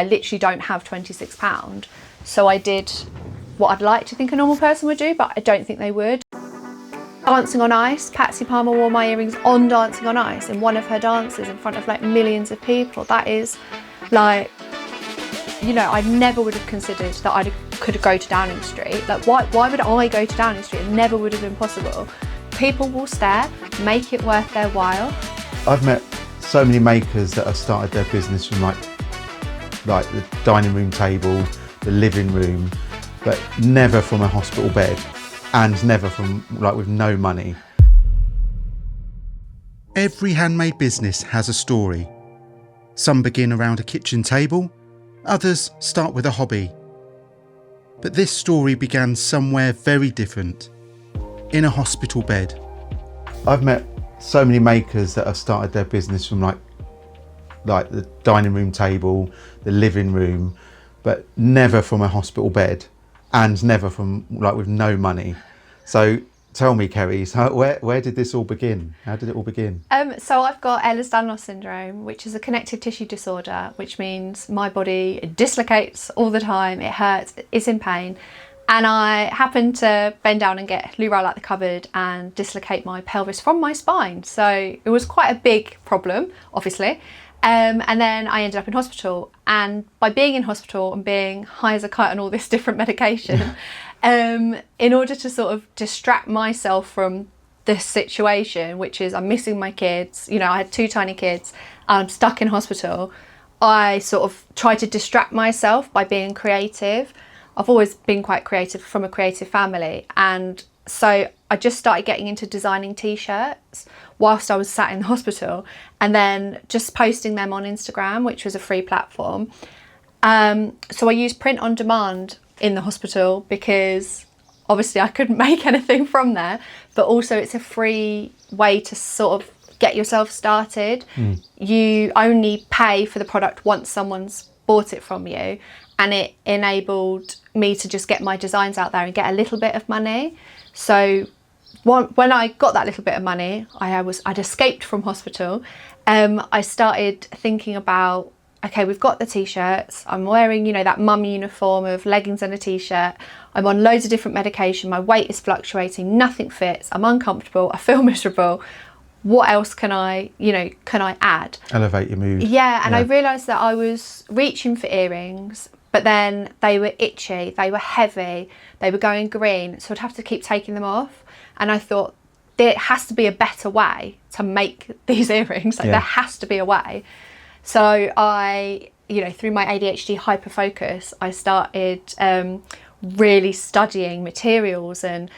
I literally don't have £26. So I did what I'd like to think a normal person would do, but I don't think they would. Dancing on Ice, Patsy Palmer wore my earrings on Dancing on Ice in one of her dances in front of like millions of people. That is like, you know, I never would have considered that I could go to Downing Street. Like why would I go to Downing Street? It never would have been possible. People will stare, make it worth their while. I've met so many makers that have started their business from like the dining room table, the living room, but never from a hospital bed and never from like with no money. Every handmade business has a story. Some begin around a kitchen table, others start with a hobby. But this story began somewhere very different, in a hospital bed. I've met so many makers that have started their business from like the dining room table, the living room, but never from a hospital bed and never from like with no money. So tell me, Kerry, so where did this all begin? How did it all begin? So I've got Ehlers-Danlos syndrome, which is a connective tissue disorder, which means my body dislocates all the time, it hurts, it's in pain. And I happened to bend down and get loo roll out the cupboard and dislocate my pelvis from my spine. So it was quite a big problem, obviously. And then I ended up in hospital, and by being in hospital and being high as a kite on all this different medication, in order to sort of distract myself from this situation, which is I'm missing my kids, you know, I had 2 tiny kids, I'm stuck in hospital, I sort of tried to distract myself by being creative. I've always been quite creative, from a creative family, and so I just started getting into designing t-shirts whilst I was sat in the hospital, and then just posting them on Instagram, which was a free platform. So I used print on demand in the hospital because obviously I couldn't make anything from there, but also it's a free way to sort of get yourself started. You only pay for the product once someone's bought it from you, and it enabled me to just get my designs out there and get a little bit of money. So when I got that little bit of money, I'd escaped from hospital. I started thinking about, okay, we've got the t-shirts, I'm wearing, you know, that mum uniform of leggings and a t-shirt, I'm on loads of different medication, my weight is fluctuating, nothing fits, I'm uncomfortable, I feel miserable. What else can I add? Elevate your mood. Yeah, and I realised that I was reaching for earrings, but then they were itchy, they were heavy, they were going green, so I'd have to keep taking them off. And I thought, there has to be a better way to make these earrings, like there has to be a way. So I, you know, through my ADHD hyperfocus, I started really studying materials and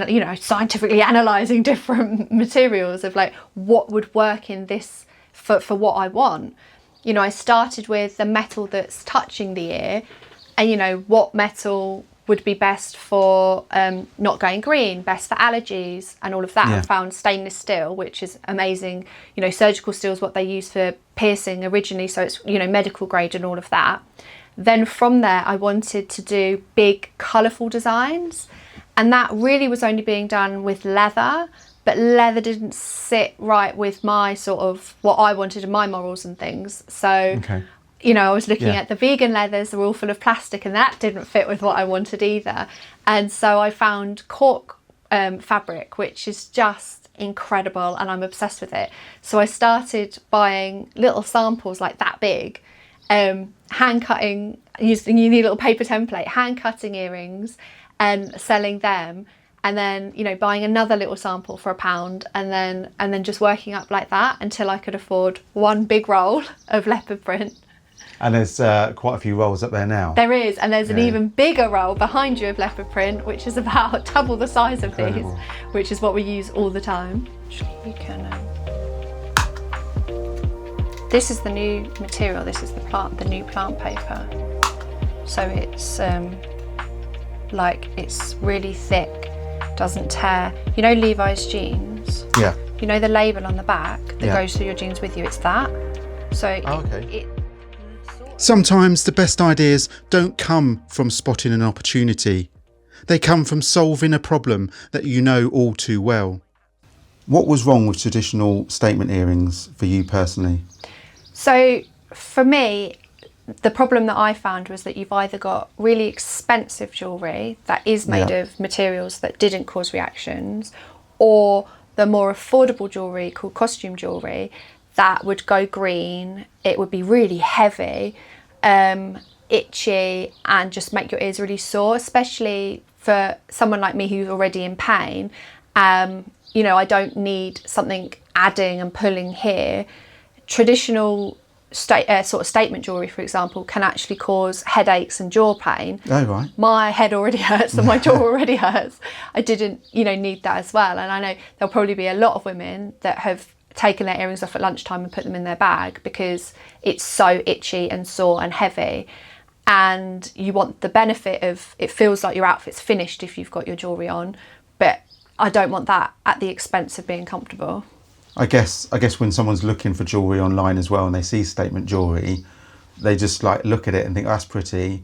you know, scientifically analysing different materials of like what would work in this for what I want. You know, I started with the metal that's touching the ear, and you know, what metal would be best for not going green, best for allergies and all of that. I found stainless steel, which is amazing. You know, surgical steel is what they use for piercing originally, so it's, you know, medical grade and all of that. Then from there, I wanted to do big, colourful designs, and that really was only being done with leather, but leather didn't sit right with my sort of what I wanted and my morals and things. So, you know, I was looking at the vegan leathers, they're all full of plastic, and that didn't fit with what I wanted either. And so I found cork fabric, which is just incredible, and I'm obsessed with it. So I started buying little samples like that big, hand cutting, using a little paper template, hand cutting earrings and selling them, and then, you know, buying another little sample for £1, and then just working up like that until I could afford one big roll of leopard print. And there's quite a few rolls up there now. There is, and there's an even bigger roll behind you of leopard print, which is about double the size of these, which is what we use all the time. You can. This is the new material. This is the new plant paper. So it's like it's really thick, doesn't tear. You know Levi's jeans? Yeah. You know the label on the back that goes through your jeans with you? It's that. So Sometimes the best ideas don't come from spotting an opportunity. They come from solving a problem that you know all too well. What was wrong with traditional statement earrings for you personally? So for me, the problem that I found was that you've either got really expensive jewellery that is made of materials that didn't cause reactions, or the more affordable jewellery called costume jewellery that would go green. It would be really heavy, itchy, and just make your ears really sore, especially for someone like me who's already in pain. You know, I don't need something adding and pulling here. Traditional sort of statement jewellery, for example, can actually cause headaches and jaw pain. Oh, right. My head already hurts and my jaw already hurts. I didn't, you know, need that as well. And I know there'll probably be a lot of women that have taken their earrings off at lunchtime and put them in their bag because it's so itchy and sore and heavy. And you want the benefit of, it feels like your outfit's finished if you've got your jewellery on, but I don't want that at the expense of being comfortable. I guess when someone's looking for jewellery online as well and they see statement jewellery, they just like look at it and think, oh, that's pretty,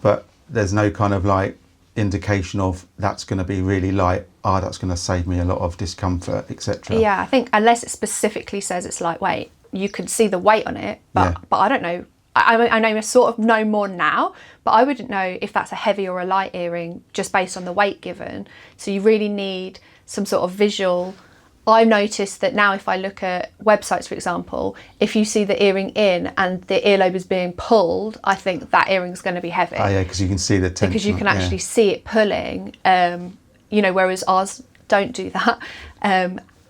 but there's no kind of like indication of that's going to be really light, that's going to save me a lot of discomfort, etc. Yeah, I think unless it specifically says it's lightweight, you can see the weight on it, but I don't know. I know, I sort of know more now, but I wouldn't know if that's a heavy or a light earring just based on the weight given. So you really need some sort of visual. I've noticed that now if I look at websites, for example, if you see the earring in and the earlobe is being pulled, I think that earring's going to be heavy. Oh yeah, because you can see the tension. Because you can actually see it pulling, you know, whereas ours don't do that.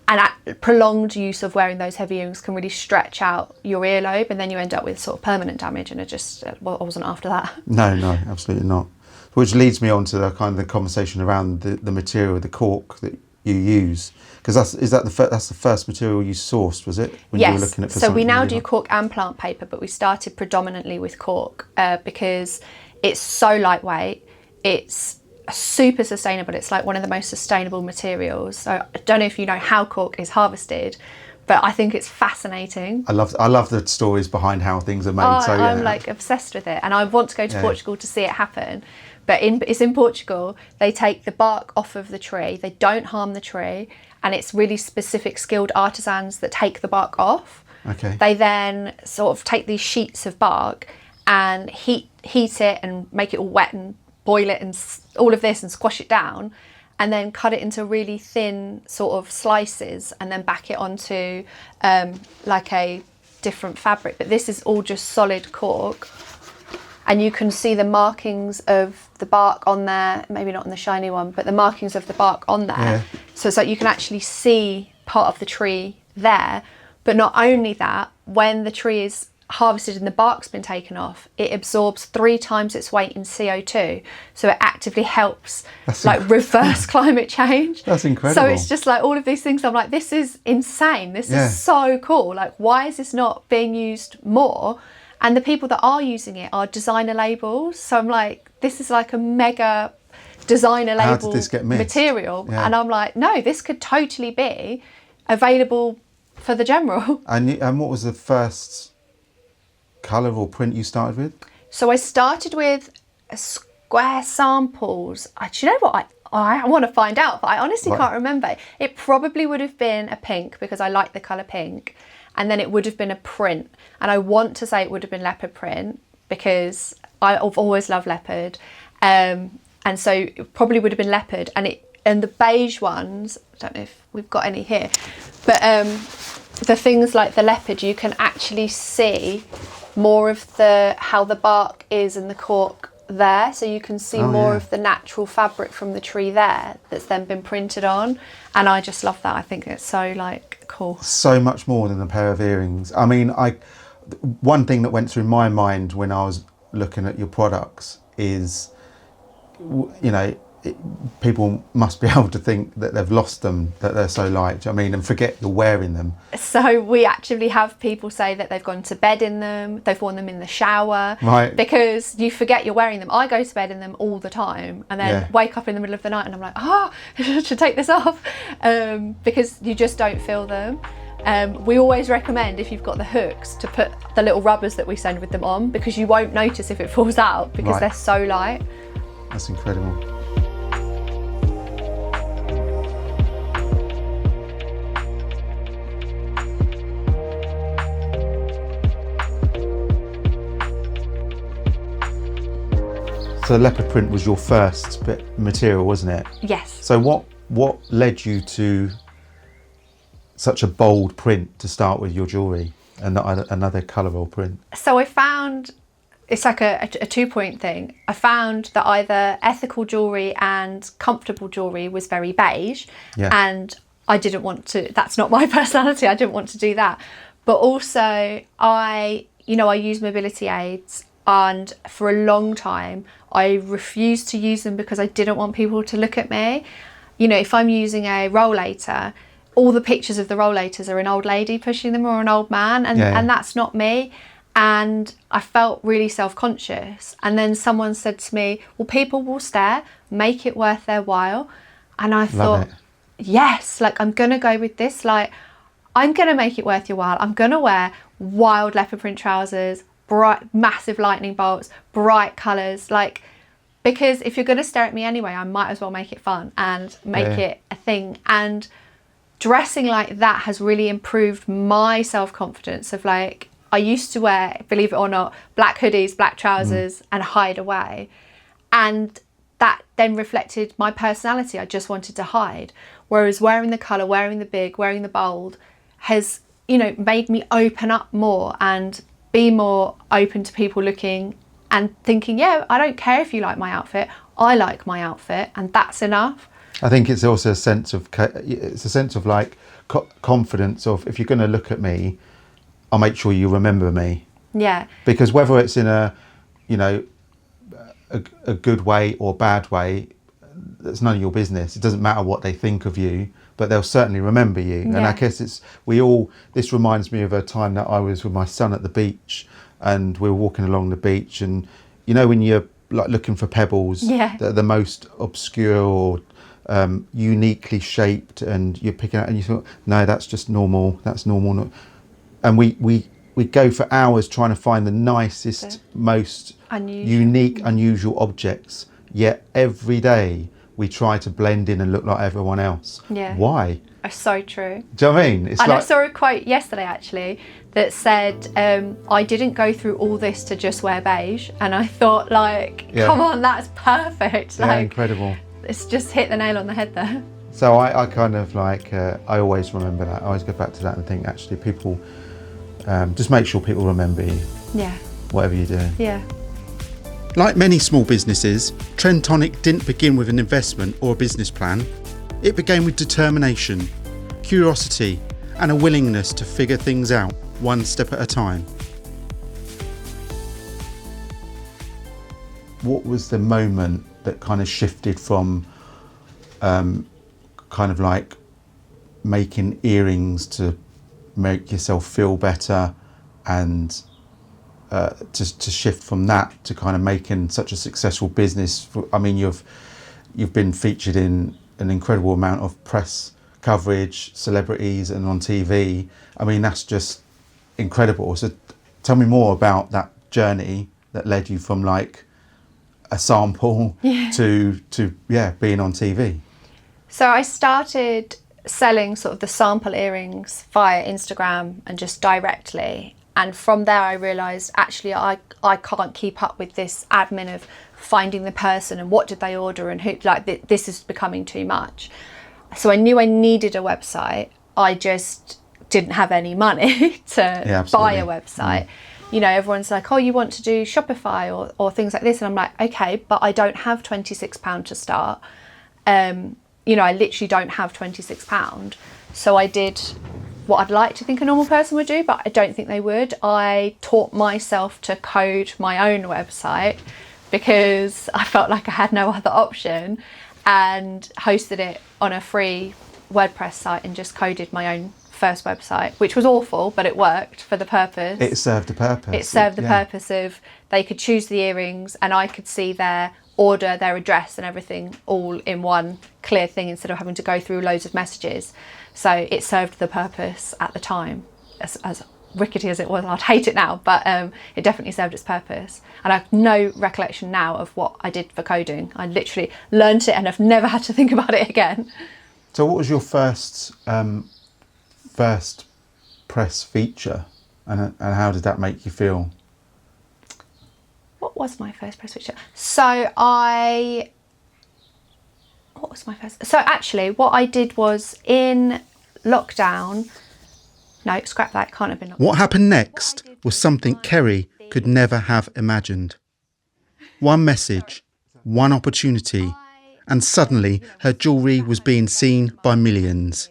And prolonged use of wearing those heavy earrings can really stretch out your earlobe, and then you end up with sort of permanent damage, and I wasn't after that. No, absolutely not. Which leads me on to the kind of the conversation around the material, the cork that you use. Because that's the first material you sourced, was it? When yes. You were looking at So we now really do cork and plant paper, but we started predominantly with cork because it's so lightweight. It's super sustainable. It's like one of the most sustainable materials. So I don't know if you know how cork is harvested, but I think it's fascinating. I love the stories behind how things are made. I'm like obsessed with it, and I want to go to Portugal to see it happen. But it's in Portugal. They take the bark off of the tree. They don't harm the tree, and it's really specific skilled artisans that take the bark off. Okay. They then sort of take these sheets of bark and heat it and make it all wet and boil it and all of this and squash it down, and then cut it into really thin sort of slices and then back it onto like a different fabric. But this is all just solid cork, and you can see the markings of the bark on there, maybe not on the shiny one, but the markings of the bark on there. Yeah. So it's like you can actually see part of the tree there. But not only that, when the tree is harvested and the bark's been taken off, it absorbs 3 times its weight in CO2, so it actively helps reverse climate change. That's incredible. So it's just like all of these things, I'm like, this is insane, this is so cool, like why is this not being used more? And the people that are using it are designer labels, so I'm like, this is like a mega designer label material, and I'm like, no, this could totally be available for the general. And what was the first colour or print you started with? So I started with square samples. Do you know what? I want to find out, but I honestly can't remember. It probably would have been a pink because I like the colour pink. And then it would have been a print. And I want to say it would have been leopard print because I've always loved leopard. And so it probably would have been leopard. And the beige ones, I don't know if we've got any here, but the things like the leopard, you can actually see more of how the bark is in the cork there, so you can see more of the natural fabric from the tree there that's then been printed on, and I just love that. I think it's so like cool. So much more than a pair of earrings. I mean, one thing that went through my mind when I was looking at your products is, you know, people must be able to think that they've lost them, that they're so light. I mean, and forget you're wearing them. So we actually have people say that they've gone to bed in them, they've worn them in the shower, right? Because you forget you're wearing them. I go to bed in them all the time, and then wake up in the middle of the night and I'm like, I should take this off, because you just don't feel them. We always recommend, if you've got the hooks, to put the little rubbers that we send with them on, because you won't notice if it falls out because they're so light. That's incredible. So leopard print was your first material, wasn't it? Yes. So what led you to such a bold print to start with your jewellery and not another colourful print? So I found, it's like a 2-point thing. I found that either ethical jewellery and comfortable jewellery was very beige, and I didn't want to, that's not my personality, I didn't want to do that. But also I use mobility aids, and for a long time I refused to use them because I didn't want people to look at me. You know, if I'm using a rollator, all the pictures of the rollators are an old lady pushing them or an old man, and that's not me. And I felt really self-conscious. And then someone said to me, well, people will stare, make it worth their while. And I thought, yes, like I'm gonna go with this, like I'm gonna make it worth your while. I'm gonna wear wild leopard print trousers, bright, massive lightning bolts, bright colours, like, because if you're gonna stare at me anyway, I might as well make it fun and make it a thing. And dressing like that has really improved my self-confidence of like, I used to wear, believe it or not, black hoodies, black trousers and hide away. And that then reflected my personality. I just wanted to hide. Whereas wearing the colour, wearing the big, wearing the bold has, you know, made me open up more and be more open to people looking and thinking, yeah, I don't care if you like my outfit. I like my outfit, and that's enough. I think it's also a sense of like confidence of, if you're going to look at me, I'll make sure you remember me. Yeah. Because whether it's in a, you know, a good way or bad way, that's none of your business. It doesn't matter what they think of you, but they'll certainly remember you. And I guess this reminds me of a time that I was with my son at the beach, and we were walking along the beach, and you know when you're like looking for pebbles that are the most obscure or uniquely shaped, and you're picking out and you thought, no, that's just normal, that's normal. And we go for hours trying to find the nicest, most unique, unusual objects, yet every day we try to blend in and look like everyone else. Why? It's so true. Do you know what I mean? It's and like, I saw a quote yesterday actually that said, I didn't go through all this to just wear beige. And I thought, like, come on, that's perfect. Yeah, like, incredible. It's just hit the nail on the head there. So I kind of like, I always remember that. I always go back to that and think, actually, people, just make sure people remember you. Yeah. Whatever you do. Yeah. Like many small businesses, Trend Tonic didn't begin with an investment or a business plan. It began with determination, curiosity, and a willingness to figure things out one step at a time. What was the moment that kind of shifted from kind of like making earrings to make yourself feel better, and to shift from that to kind of making such a successful business? I mean, you've been featured in an incredible amount of press coverage, celebrities, and on TV. I mean, that's just incredible. So tell me more about that journey that led you from like a sample to being on TV. So I started selling sort of the sample earrings via Instagram and just directly. And from there I realised actually I can't keep up with this admin of finding the person and what did they order and who, like this is becoming too much. So I knew I needed a website. I just didn't have any money to buy a website. You know, everyone's like, oh, you want to do Shopify or things like this. And I'm like, okay, but I don't have £26 to start. You know, I literally don't have £26. So I did what I'd like to think a normal person would do, but I don't think they would. I taught myself to code my own website because I felt like I had no other option, and hosted it on a free WordPress site and just coded my own first website, which was awful, but it worked for the purpose. It served the purpose. It served the purpose of they could choose the earrings and I could see their order, their address and everything all in one clear thing instead of having to go through loads of messages. So it served the purpose at the time. As rickety as it was, I'd hate it now, but it definitely served its purpose. And I have no recollection now of what I did for coding. I literally learnt it and I've never had to think about it again. So what was your first press feature, and how did that make you feel? What was my first press picture? What was my first? So actually, what I did was in lockdown. No, scrap that. Can't have been. What happened next was something Kerry could never have imagined. One message, one opportunity, and suddenly her jewellery was being seen by millions.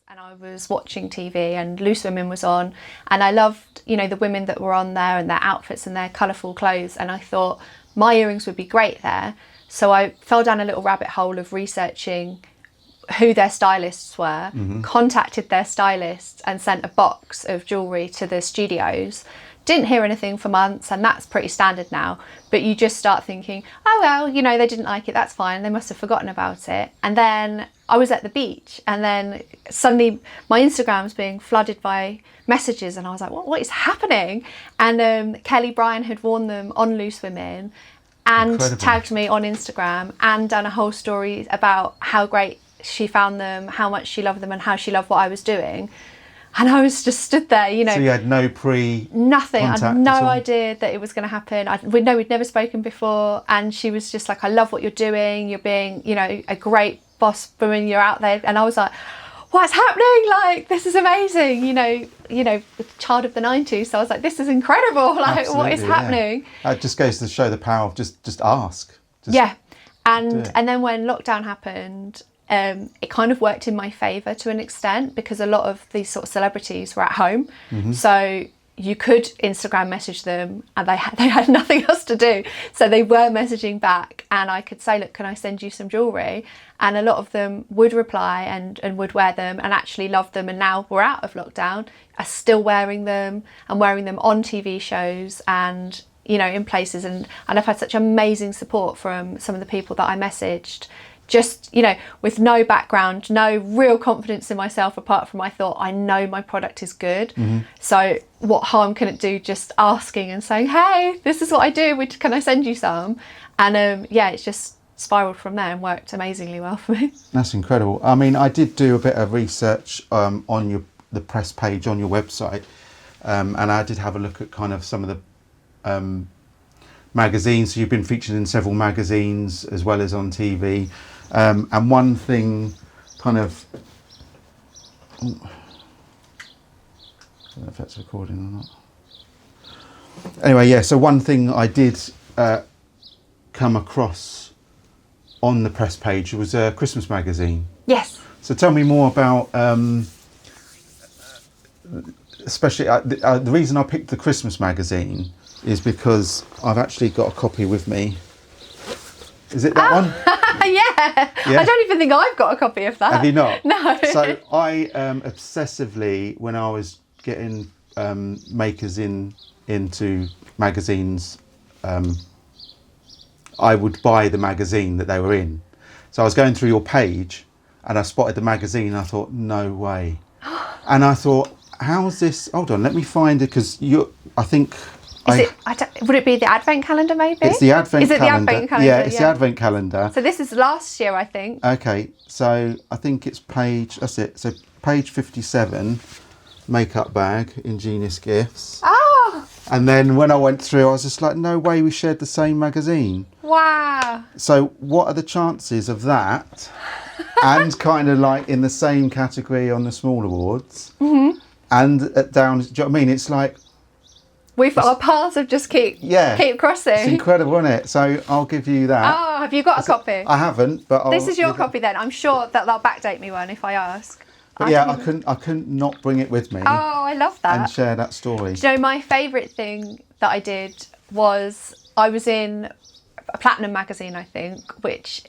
And I was watching TV and Loose Women was on, and I loved, you know, the women that were on there and their outfits and their colourful clothes, and I thought my earrings would be great there. So I fell down a little rabbit hole of researching who their stylists were, contacted their stylists and sent a box of jewellery to the studios. Didn't hear anything for months, and that's pretty standard now, but you just start thinking, oh well, you know, they didn't like it, that's fine, they must have forgotten about it. And then I was at the beach, and then suddenly my Instagram's being flooded by messages, and I was like, what is happening? And Kelly Bryan had worn them on Loose Women and Incredible. tagged me on Instagram and done a whole story about how great she found them, how much she loved them, and how she loved what I was doing. And I was just stood there, you know. So you had no nothing. I had contact no at all? idea that it was going to happen. We'd never spoken before. And she was just like, I love what you're doing. You're being, you know, a great boss woman. You're out there. And I was like, what's happening? Like, this is amazing. You know, child of the 90s. So I was like, this is incredible. Like, Absolutely, what is happening? It just goes to show the power of just ask. Just Yeah. do And it. then when lockdown happened, it kind of worked in my favour to an extent, because a lot of these sort of celebrities were at home. So you could Instagram message them, and they had nothing else to do. So they were messaging back, and I could say, look, can I send you some jewellery? And a lot of them would reply and would wear them and actually loved them. And now we're out of lockdown, are still wearing them and wearing them on TV shows and, you know, in places. And I've had such amazing support from some of the people that I messaged, just, you know, with no background, no real confidence in myself, apart from I thought, I know my product is good. So what harm can it do just asking and saying, hey, this is what I do, can I send you some? And yeah, it's just spiraled from there and worked amazingly well for me. That's incredible. I mean, I did do a bit of research on the press page on your website, and I did have a look at kind of some of the magazines. So you've been featured in several magazines as well as on TV. And one thing kind of, I don't know if that's recording or not. Anyway, yeah, so one thing I did come across on the press page was a Christmas magazine. Yes. So tell me more about, especially the reason I picked the Christmas magazine is because I've actually got a copy with me. Is it that one? Yeah. I don't even think I've got a copy of that. Have you not? No. So I obsessively, when I was getting makers into magazines, I would buy the magazine that they were in. So I was going through your page and I spotted the magazine and I thought, no way. And I thought, how's this? Hold on, let me find it, because I think... Would it be the advent calendar maybe? It's the advent calendar. Is it the advent calendar? Yeah, it's the advent calendar. So this is last year, I think. Okay, so I think it's that's it. So page 57, makeup bag, Ingenious Gifts. Oh, And then when I went through, I was just like, no way we shared the same magazine. wow. So what are the chances of that? And kind of like in the same category on the small awards. And down, do you know what I mean? It's like... Our paths have just keep crossing. It's incredible, isn't it? So I'll give you that. Oh, have you got a copy? I haven't, but This is your copy then. I'm sure that they'll backdate me one if I ask. But yeah, I couldn't not bring it with me Oh, I love that. and share that story. Do you know, my favourite thing that I did was I was in a Platinum magazine, I think, which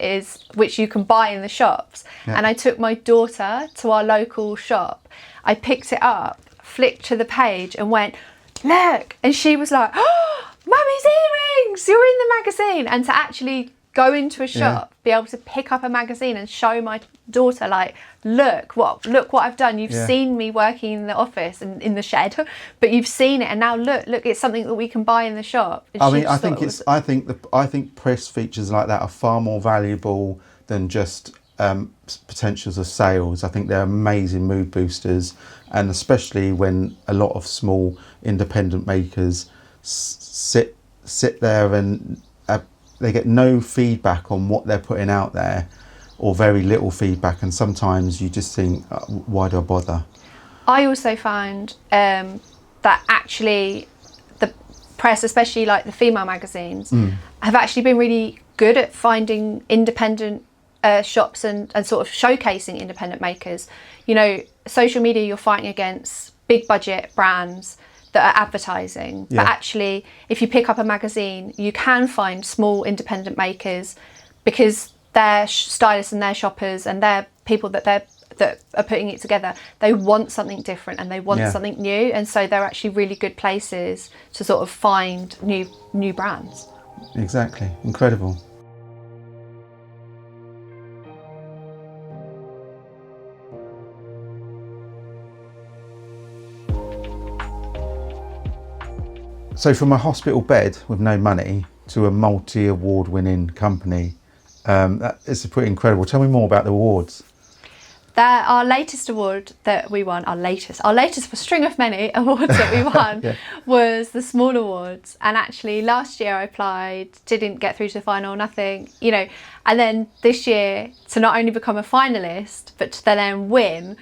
you can buy in the shops. Yeah. And I took my daughter to our local shop. I picked it up, flicked to the page and went, look. And she was like, oh, Mummy's earrings, you're in the magazine. And to actually go into a shop, be able to pick up a magazine and show my daughter, like, look what I've done. You've seen me working in the office and in the shed, but you've seen it, and now look, it's something that we can buy in the shop. And I mean, I think press features like that are far more valuable than just potentials of sales. I think they're amazing mood boosters, and especially when a lot of small independent makers sit sit there and they get no feedback on what they're putting out there, or very little feedback, and sometimes you just think, why do I bother? I also find that actually the press, especially like the female magazines, have actually been really good at finding independent shops and sort of showcasing independent makers. You know, social media, you're fighting against big budget brands that are advertising, but actually if you pick up a magazine, you can find small independent makers, because their stylists and their shoppers and their people that are putting it together, they want something different and they want something new, and so they're actually really good places to sort of find new brands. Exactly, incredible. So from a hospital bed with no money to a multi-award winning company, that is pretty incredible. Tell me more about the awards. Our latest award that we won, our latest for a string of many awards that we won, was the Small Awards. And actually last year I applied, didn't get through to the final, nothing, you know. And then this year, to not only become a finalist, but to then win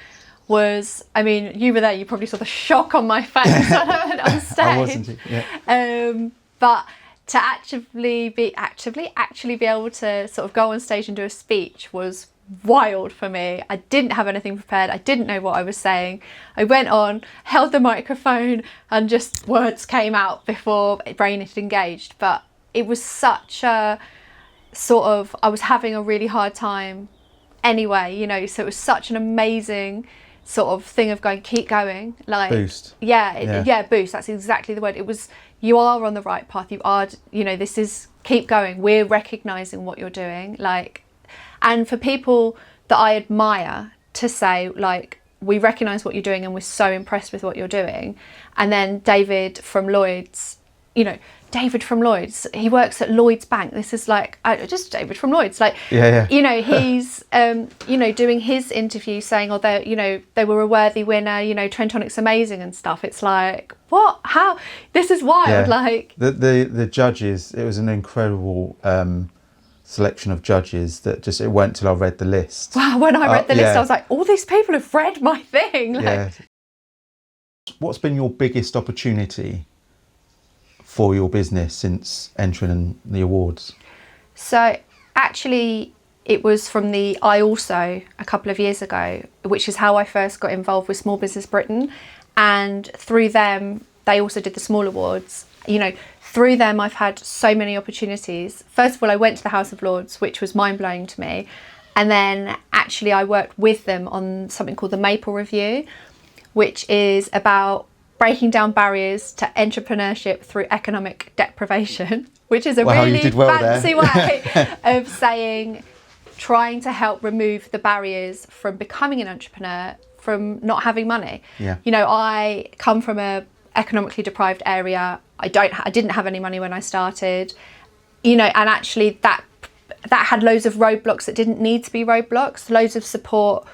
was, I mean, you were there, you probably saw the shock on my face on stage. I wasn't, But to actually be able to sort of go on stage and do a speech was wild for me. I didn't have anything prepared. I didn't know what I was saying. I went on, held the microphone, and just words came out before brain had engaged. But it was such a sort of, I was having a really hard time anyway, you know, so it was such an amazing sort of thing of going, keep going, like boost. Boost, that's exactly the word. It was, you are on the right path, you are, you know, this is, keep going, we're recognizing what you're doing, like. And for people that I admire to say, like, we recognise what you're doing and we're so impressed with what you're doing. And then David from Lloyd's, you know, David from Lloyd's, he works at Lloyd's Bank. This is like, just David from Lloyd's, like, you know, he's, you know, doing his interview saying, oh, they, you know, they were a worthy winner, you know, Trend Tonic's amazing and stuff. It's like, what? How? This is wild. Like the judges, it was an incredible selection of judges that just, it went till I read the list. Wow, when I read the list, I was like, all these people have read my thing. Like, what's been your biggest opportunity for your business since entering in the awards? So actually it was from the I Also a couple of years ago, which is how I first got involved with Small Business Britain, and through them they also did the Small Awards. You know, through them I've had so many opportunities. First of all, I went to the House of Lords, which was mind-blowing to me, and then actually I worked with them on something called the Maple Review, which is about breaking down barriers to entrepreneurship through economic deprivation, which is a really fancy way of saying, trying to help remove the barriers from becoming an entrepreneur, from not having money. You know, I come from a economically deprived area. I didn't have any money when I started, you know, and actually that had loads of roadblocks that didn't need to be roadblocks, loads of support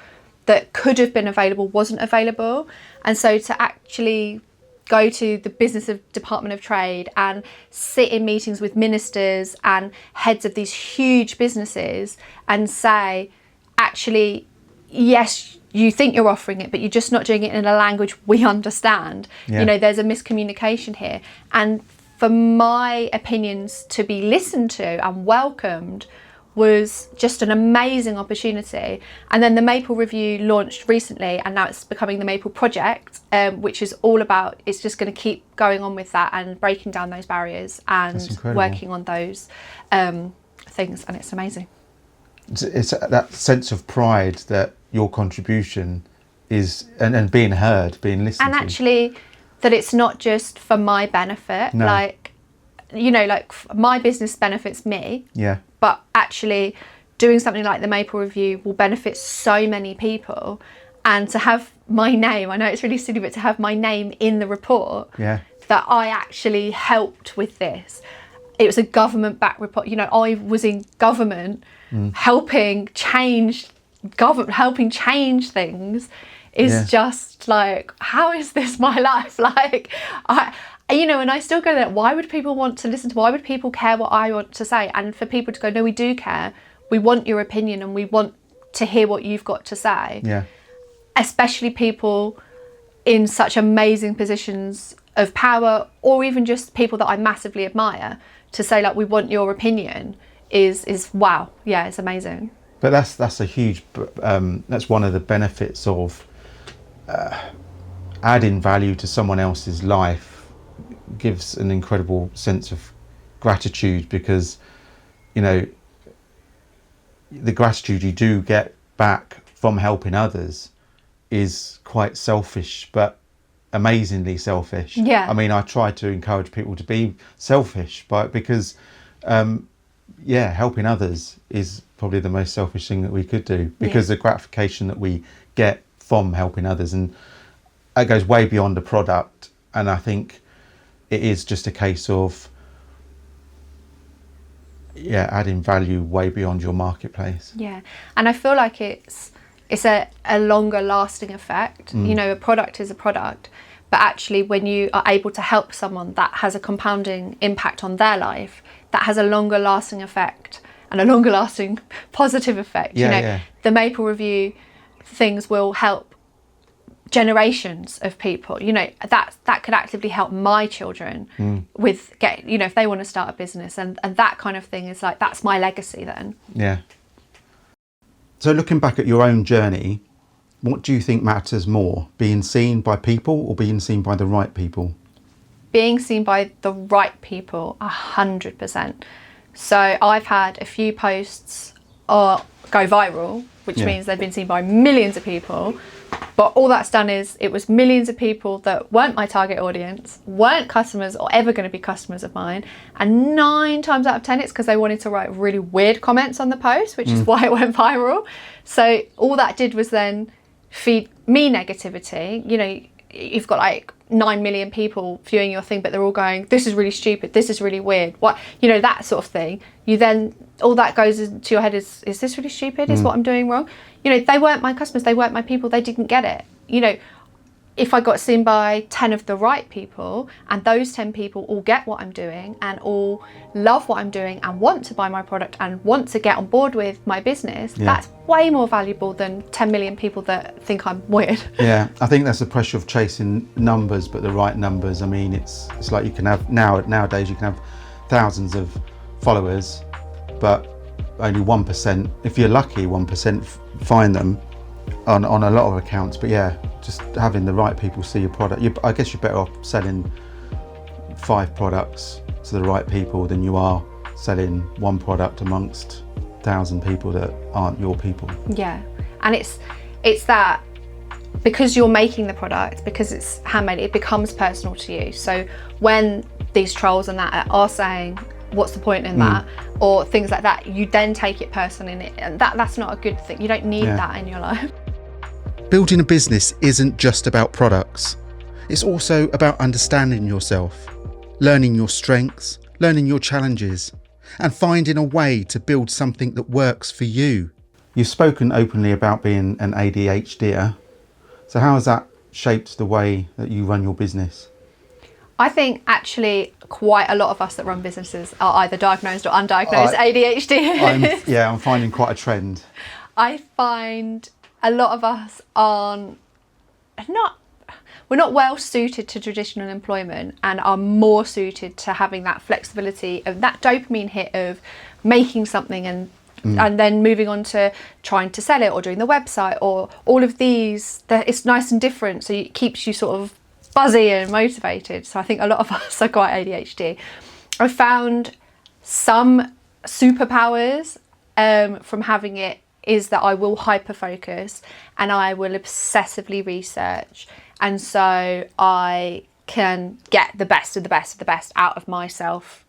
that could have been available wasn't available. And so to actually go to the Department of Trade and sit in meetings with ministers and heads of these huge businesses and say, actually, yes, you think you're offering it, but you're just not doing it in a language we understand. You know, there's a miscommunication here. And for my opinions to be listened to and welcomed was just an amazing opportunity. And then the Maple Review launched recently, and now it's becoming the Maple Project, which is all about, it's just going to keep going on with that and breaking down those barriers and working on those things, and it's amazing. It's that sense of pride that your contribution is, and being heard, being listened to. And actually that it's not just for my benefit, like, you know, like my business benefits me, but actually doing something like the Maple Review will benefit so many people. And to have my name, I know it's really silly, but to have my name in the report, that I actually helped with this. It was a government-backed report. You know, I was in government helping change things is just like, how is this my life? Like, you know, and I still go there, why would people want to listen to, why would people care what I want to say? And for people to go, no, we do care. We want your opinion and we want to hear what you've got to say. Yeah. Especially people in such amazing positions of power, or even just people that I massively admire, to say like, we want your opinion is wow. Yeah, it's amazing. But that's a huge, that's one of the benefits of adding value to someone else's life. Gives an incredible sense of gratitude, because, you know, the gratitude you do get back from helping others is quite selfish, but amazingly selfish. Yeah. I mean, I try to encourage people to be selfish, because helping others is probably the most selfish thing that we could do, because the gratification that we get from helping others, and it goes way beyond the product. And I think it is just a case of adding value way beyond your marketplace. Yeah, and I feel like it's a longer lasting effect. You know, a product is a product, but actually when you are able to help someone, that has a compounding impact on their life, that has a longer lasting effect and a longer lasting positive effect. The Maple Review things will help generations of people. You know, that could actively help my children with if they want to start a business, and that kind of thing is like, that's my legacy then. Yeah. So looking back at your own journey, what do you think matters more, being seen by people or being seen by the right people? Being seen by the right people, 100%. So I've had a few posts go viral, which means they've been seen by millions of people. But all that's done is, it was millions of people that weren't my target audience, weren't customers or ever going to be customers of mine. And 9 times out of 10, it's because they wanted to write really weird comments on the post, which is why it went viral. So all that did was then feed me negativity. You know, you've got like 9 million people viewing your thing, but they're all going, this is really stupid, this is really weird, what, you know, that sort of thing. You then, all that goes into your head is this really stupid? Is what I'm doing wrong? You know, they weren't my customers, they weren't my people, they didn't get it. You know, if I got seen by 10 of the right people, and those 10 people all get what I'm doing and all love what I'm doing and want to buy my product and want to get on board with my business, that's way more valuable than 10 million people that think I'm weird. Yeah, I think that's the pressure of chasing numbers, but the right numbers. I mean, it's like you can have, nowadays you can have thousands of followers, but only 1%, if you're lucky, 1% find them on a lot of accounts. But yeah, just having the right people see your product. I guess you're better off selling 5 products to the right people than you are selling 1 product amongst 1,000 people that aren't your people. Yeah, and it's that, because you're making the product, because it's handmade, it becomes personal to you. So when these trolls and that are saying, what's the point in that, or things like that, you then take it personally, and that's not a good thing. You don't need that in your life. Building a business isn't just about products. It's also about understanding yourself, learning your strengths, learning your challenges, and finding a way to build something that works for you. You've spoken openly about being an ADHDer. So how has that shaped the way that you run your business? I think actually quite a lot of us that run businesses are either diagnosed or undiagnosed ADHD. I'm finding quite a trend. I find a lot of us we're not well suited to traditional employment, and are more suited to having that flexibility of that dopamine hit of making something and then moving on to trying to sell it or doing the website or all of these. It's nice and different, so it keeps you sort of buzzy and motivated. So I think a lot of us are quite ADHD. I found some superpowers from having it is that I will hyper focus and I will obsessively research, and so I can get the best of the best of the best out of myself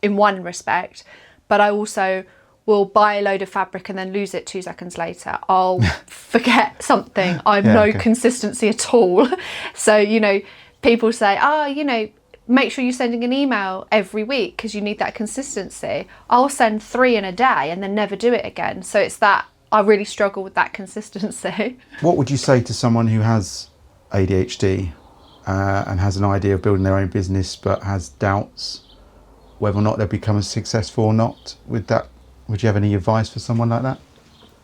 in one respect. But I also will buy a load of fabric and then lose it 2 seconds later. I'll forget something. I'm consistency at all. So, you know, people say, make sure you're sending an email every week because you need that consistency. I'll send 3 in a day and then never do it again. So it's that I really struggle with that consistency. What would you say to someone who has ADHD? and has an idea of building their own business but has doubts whether or not they'll become as successful or not with that, would you have any advice for someone like that?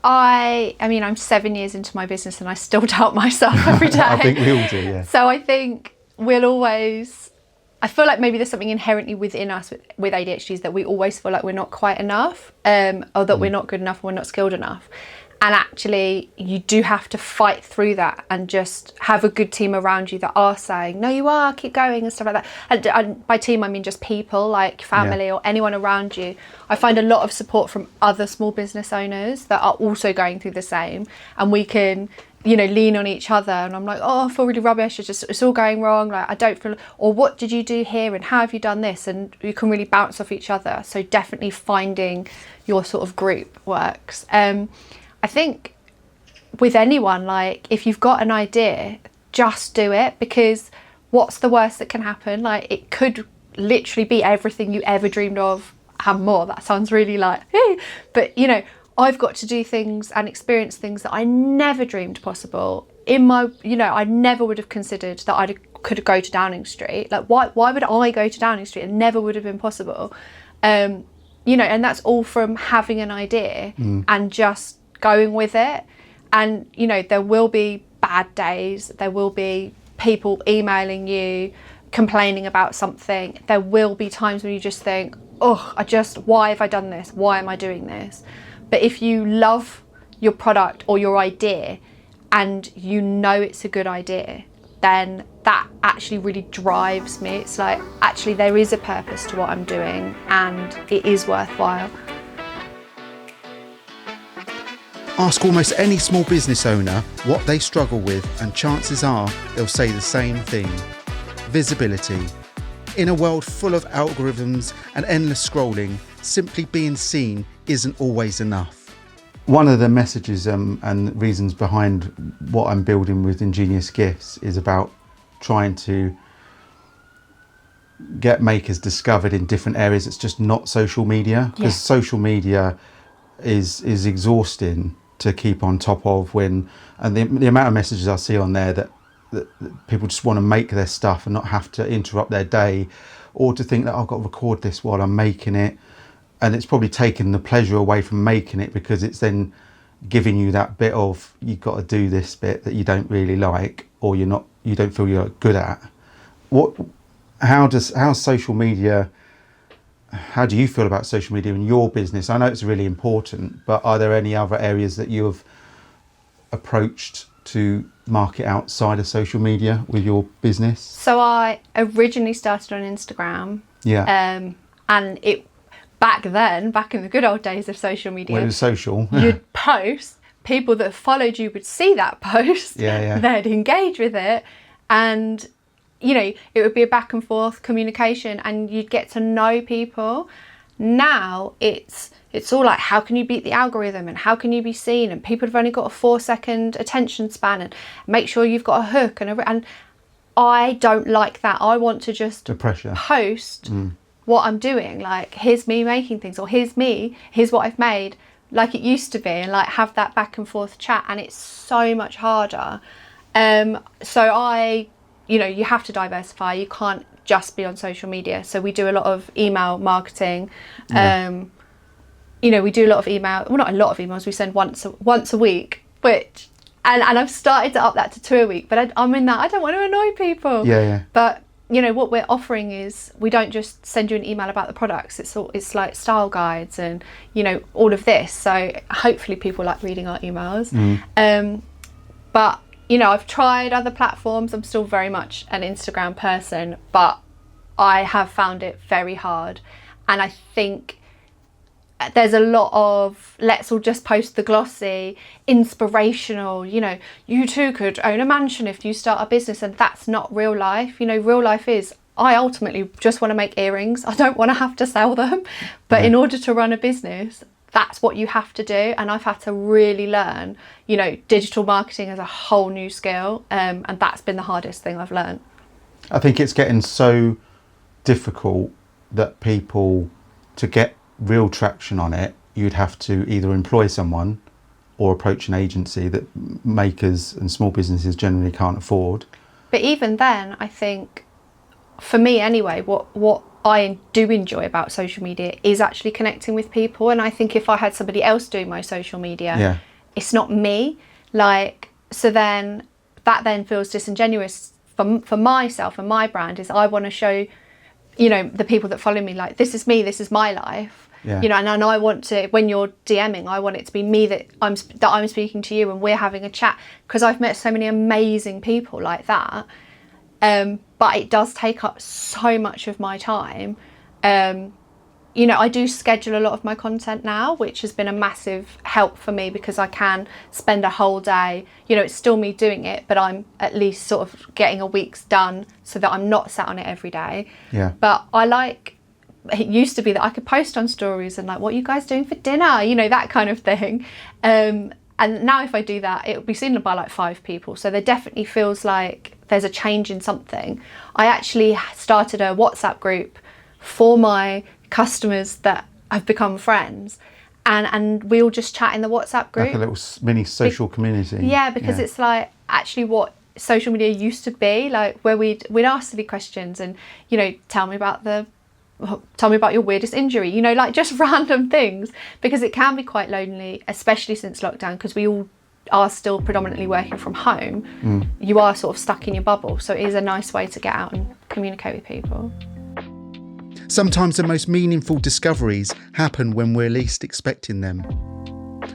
I mean, I'm 7 years into my business and I still doubt myself every day. I think we all do, yeah. So I think we'll always, I feel like maybe there's something inherently within us with ADHDs that we always feel like we're not quite enough, or that we're not good enough, or we're not skilled enough. And actually, you do have to fight through that and just have a good team around you that are saying, no, you are, keep going and stuff like that. And by team, I mean just people, like family or anyone around you. I find a lot of support from other small business owners that are also going through the same. And we can, you know, lean on each other. And I'm like, oh, I feel really rubbish. It's all going wrong. Like, I don't feel, or what did you do here? And how have you done this? And you can really bounce off each other. So definitely finding your sort of group works. I think with anyone, like, if you've got an idea, just do it, because what's the worst that can happen? Like, it could literally be everything you ever dreamed of and more. That sounds really like, but you know, I've got to do things and experience things that I never dreamed possible. In my, you know, I never would have considered that I could go to Downing Street. Like, why would I go to Downing Street? It never would have been possible. You know, and that's all from having an idea and just going with it. And you know, there will be bad days, there will be people emailing you complaining about something, there will be times when you just think, oh, why have I done this, why am I doing this? But if you love your product or your idea and you know it's a good idea, then that actually really drives me. It's like, actually there is a purpose to what I'm doing and it is worthwhile. Ask almost any small business owner what they struggle with, and chances are they'll say the same thing: visibility. In a world full of algorithms and endless scrolling, simply being seen isn't always enough. One of the messages and reasons behind what I'm building with Ingenious Gifts is about trying to get makers discovered in different areas. It's just not social media, because social media is exhausting to keep on top of, and the amount of messages I see on there that people just want to make their stuff and not have to interrupt their day, or to think that I've got to record this while I'm making it, and it's probably taking the pleasure away from making it, because it's then giving you that bit of, you've got to do this bit that you don't really like, or you don't feel you're good at. How's social media, how do you feel about social media in your business? I know it's really important, but are there any other areas that you have approached to market outside of social media with your business? So I originally started on Instagram. Yeah. And it, back in the good old days of social media, When it was social. you'd post, people that followed you would see that post, they'd engage with it, and you know, it would be a back and forth communication and you'd get to know people. Now it's all like, how can you beat the algorithm and how can you be seen, and people have only got a 4-second attention span, and make sure you've got a hook, and I don't like that. I want to just post what I'm doing, like, here's me making things, or here's what I've made, like it used to be, and like have that back and forth chat. And it's so much harder. So you know, you have to diversify. You can't just be on social media. So we do a lot of email marketing. You know, we do a lot of email. Well, not a lot of emails. We send once a week, and I've started to up that to 2 a week. But I'm in that, I don't want to annoy people. But you know, what we're offering is, we don't just send you an email about the products. It's like style guides and, you know, all of this. So hopefully people like reading our emails. But you know, I've tried other platforms. I'm still very much an Instagram person, but I have found it very hard. And I think there's a lot of, let's all just post the glossy, inspirational, you know, you too could own a mansion if you start a business. And that's not real life. You know, real life is, I ultimately just want to make earrings. I don't want to have to sell them. But in order to run a business, that's what you have to do. And I've had to really learn, you know, digital marketing is a whole new skill, and that's been the hardest thing I've learned. I think it's getting so difficult that people, to get real traction on it, you'd have to either employ someone or approach an agency that makers and small businesses generally can't afford. But even then, I think, for me anyway, what I do enjoy about social media is actually connecting with people. And I think if I had somebody else doing my social media, it's not me. Like, so then that then feels disingenuous for myself and my brand. Is I want to show, you know, the people that follow me, like, this is me, this is my life. You know, and I want to, when you're DMing, I want it to be me that I'm speaking to you and we're having a chat, because I've met so many amazing people like that. But it does take up so much of my time. You know, I do schedule a lot of my content now, which has been a massive help for me, because I can spend a whole day, you know, it's still me doing it, but I'm at least sort of getting a week's done so that I'm not sat on it every day. But I like, it used to be that I could post on stories and like, what are you guys doing for dinner? You know, that kind of thing. And now if I do that, it will be seen by like 5 people. So there definitely feels like there's a change in something. I actually started a WhatsApp group for my customers that have become friends. And we all just chat in the WhatsApp group. Like a little mini social community. Yeah, because it's like actually what social media used to be, like where we'd ask silly questions and, you know, tell me about your weirdest injury, you know, like just random things, because it can be quite lonely, especially since lockdown, because we all are still predominantly working from home. You are sort of stuck in your bubble, so it is a nice way to get out and communicate with people. Sometimes the most meaningful discoveries happen when we're least expecting them,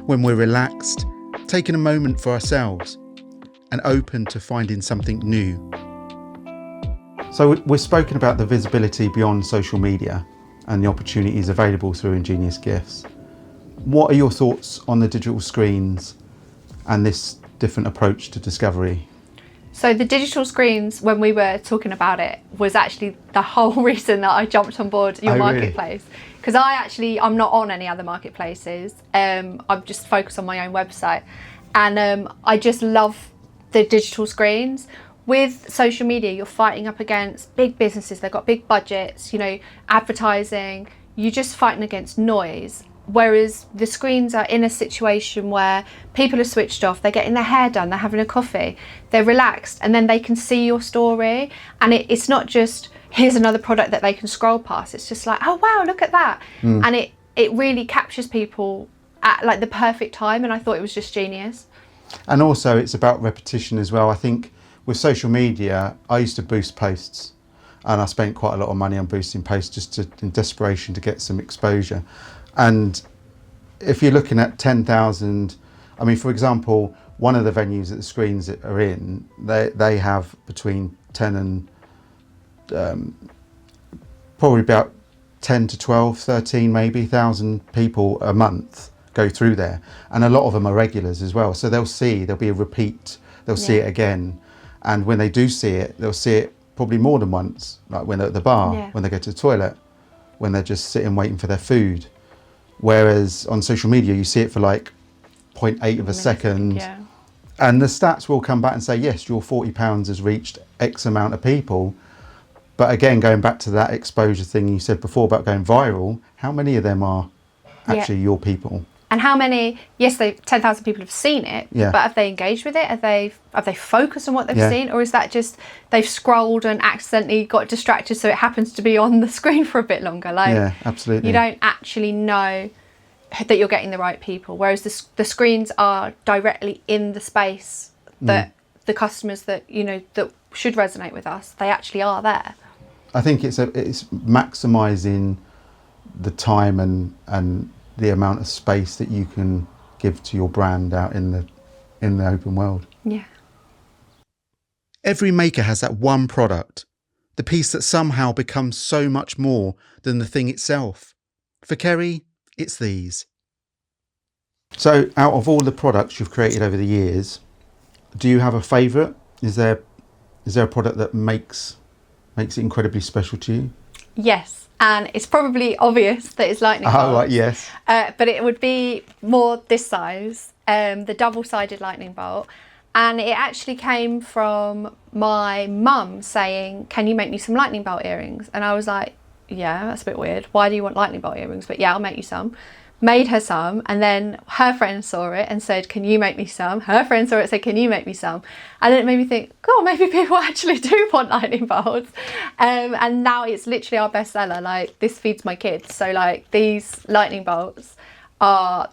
when we're relaxed, taking a moment for ourselves and open to finding something new. So we've spoken about the visibility beyond social media and the opportunities available through Ingenious Gifts. What are your thoughts on the digital screens and this different approach to discovery? So the digital screens, when we were talking about it, was actually the whole reason that I jumped on board your marketplace. Because I'm not on any other marketplaces. I'm just focused on my own website. And I just love the digital screens. With social media, you're fighting up against big businesses. They've got big budgets, you know, advertising. You're just fighting against noise. Whereas the screens are in a situation where people are switched off, they're getting their hair done, they're having a coffee, they're relaxed, and then they can see your story. And it's not just, here's another product that they can scroll past. It's just like, oh wow, look at that. And it really captures people at like the perfect time. And I thought it was just genius. And also it's about repetition as well. I think with social media, I used to boost posts, and I spent quite a lot of money on boosting posts just in desperation to get some exposure. And if you're looking at 10,000, I mean, for example, one of the venues that the screens are in, they have between 10 and probably about 10 to 12, 13 maybe, 1,000 people a month go through there. And a lot of them are regulars as well. So there'll be a repeat, they'll see it again. And when they do see it, they'll see it probably more than once, like when they're at the bar, when they go to the toilet, when they're just sitting waiting for their food. Whereas on social media, you see it for like 0.8 of a second. And the stats will come back and say, yes, your £40 has reached X amount of people. But again, going back to that exposure thing you said before about going viral, how many of them are actually your people? And how many, yes, 10,000 people have seen it, but have they engaged with it? Have they focused on what they've seen? Or is that just they've scrolled and accidentally got distracted, so it happens to be on the screen for a bit longer? Like, yeah, absolutely. You don't actually know that you're getting the right people. Whereas the screens are directly in the space that the customers that, you know, that should resonate with us, they actually are there. I think it's maximising the time and the amount of space that you can give to your brand out in the open world. Yeah. Every maker has that one product, the piece that somehow becomes so much more than the thing itself. For Kerry, it's these. So out of all the products you've created over the years, do you have a favourite? Is there a product that makes it incredibly special to you? Yes. And it's probably obvious that it's lightning bolts. Oh, right, yes. But it would be more this size, the double-sided lightning bolt. And it actually came from my mum saying, can you make me some lightning bolt earrings? And I was like, yeah, that's a bit weird. Why do you want lightning bolt earrings? But yeah, I'll make you some. made her some, and then her friend saw it and said, can you make me some? Her friend saw it and said, can you make me some? And then it made me think, God, maybe people actually do want lightning bolts. And now it's literally our bestseller. Like, this feeds my kids. So like, these lightning bolts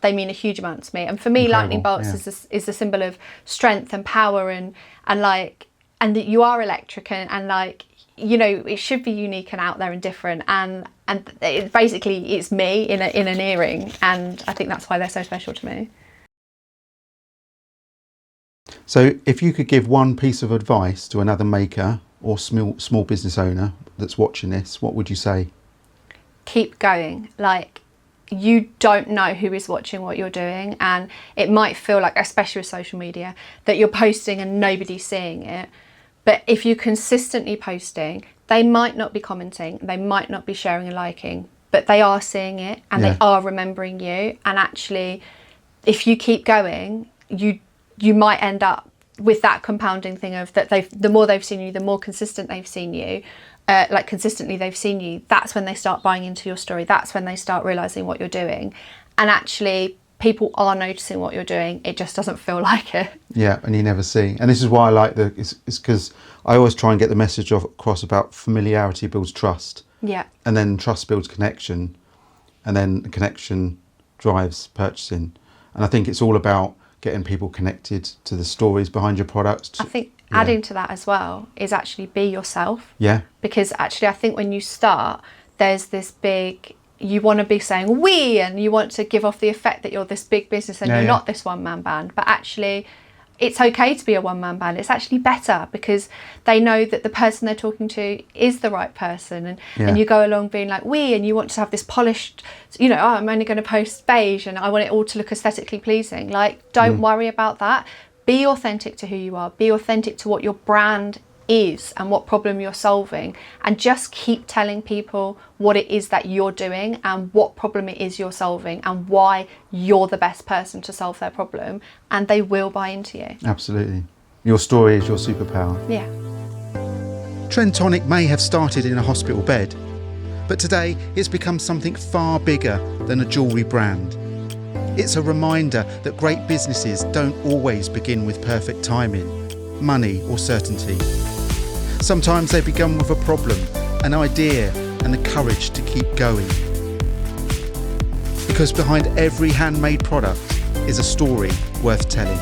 they mean a huge amount to me. And for me, Incredible, lightning bolts yeah. is a symbol of strength and power, and that you are electric, and like, you know, it should be unique and out there and different, and basically it's me in an earring, and I think that's why they're so special to me. So if you could give one piece of advice to another maker or small business owner that's watching this, what would you say? Keep going. Like, you don't know who is watching what you're doing, and it might feel like, especially with social media, that you're posting and nobody's seeing it. But if you're consistently posting, they might not be commenting, they might not be sharing and liking, but they are seeing it, and they are remembering you. And actually, if you keep going, you might end up with that compounding thing of that the more they've seen you, the more consistent they've seen you, consistently they've seen you, that's when they start buying into your story. That's when they start realizing what you're doing. And actually, people are noticing what you're doing. It just doesn't feel like it. Yeah, and you never see. And this is why I like it's because I always try and get the message across about familiarity builds trust. Yeah. And then trust builds connection, and then connection drives purchasing. And I think it's all about getting people connected to the stories behind your products. I think adding to that as well is actually be yourself. Yeah. Because actually, I think when you start, there's this big, you want to be saying we, and you want to give off the effect that you're this big business and you're not this one-man band. But actually, it's okay to be a one-man band. It's actually better, because they know that the person they're talking to is the right person. And you go along being like we, and you want to have this polished, you know, I'm only going to post beige and I want it all to look aesthetically pleasing. Like, don't worry about that. Be authentic to who you are. Be authentic to what your brand is and what problem you're solving, and just keep telling people what it is that you're doing and what problem it is you're solving and why you're the best person to solve their problem, and they will buy into you. Absolutely. Your story is your superpower. Yeah. Trend Tonic may have started in a hospital bed, but today it's become something far bigger than a jewellery brand. It's a reminder that great businesses don't always begin with perfect timing, money or certainty. Sometimes they begin with a problem, an idea, and the courage to keep going. Because behind every handmade product is a story worth telling.